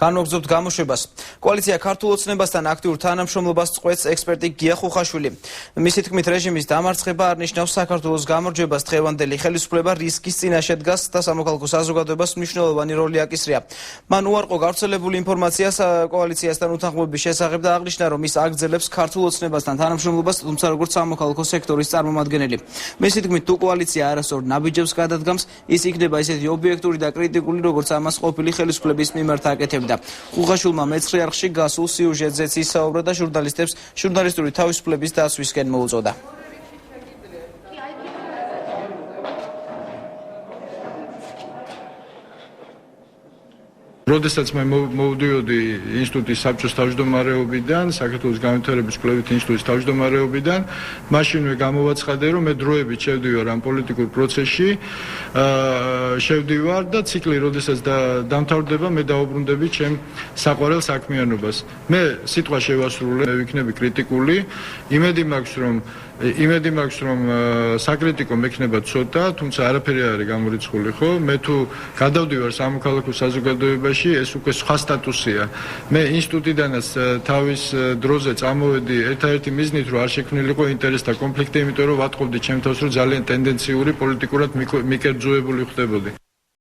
განვაგრძობთ გამოშვებას. კოალიცია ქართულ ოცნებასთან აქტიურ თანამშრომლობას წყვეტს ექსპერტი გია ხუხაშვილი. მისი თქმით, რეჟიმის დამარცხება არ ნიშნავს საქართველოს გამარჯვებას. დღევანდელი ხელისუფლება რისკის წინაშე დგას და სამოქალაქო საზოგადოებას მნიშვნელოვანი როლი აკისრია. მან უარყო გავრცელებული ინფორმაციას კოალიციასთან უთანხმოების შესახებ და აღნიშნა, რომ ის აგრძელებს ქართულ ოცნებასთან თანამშრომლობას, თუმცა როგორც სამოქალაქო სექტორის წარმომადგენელი. მისი თქმით, თუ კოალიცია არასწორ ნაბიჯებს გადადგამს, ის იქნება ისეთი ობიექტური და კრიტიკული, როგორც ამას ყოფილი ხელისუფლების მიმართ აკეთებდა. ხუხაშვილმა მეცხრე არხში გასულ სიუჟეტზეც ისაუბრა და ჟურნალისტებს ჟურნალისტური თავისუფლების დაცვისკენ მოუწოდა. როდესაც მე მოვდიოდი ინსტიტუტის საბჭოს თავმჯდომარეობიდან, საქართველოს განვითარების კვლევით ინსტიტუტის თავმჯდომარეობიდან, მაშინვე გამოვაცხადე, რომ მე დროებით შევდივარ ამ პოლიტიკურ პროცესში, შევდივარ და ციკლი როდესაც დამთავრდება, მე დაუბრუნდები ჩემ საყვარელ საქმიანობას. მე სიტყვა შევასრულე, მე ვიქნები კრიტიკული, იმედი მაქვს, რომ საკრიტიკო მექნება ცოტა, თუმცა არაფერი არ არის გამორიცხული, ხო? მე თუ გადავდივარ სამოქალაქო საზოგადოებაში, ეს უკვე სხვა სტატუსია. მე ინსტიტუტიდანაც თავის დროზე წამოვედი ერთადერთი მიზნით, რომ არ შექმნილიყო ინტერესთა კონფლიქტი, იმიტომ რომ ვატყობდი ჩემ თავს, რომ ძალიან ტენდენციური პოლიტიკურად მიკერძოებული ხდებოდი.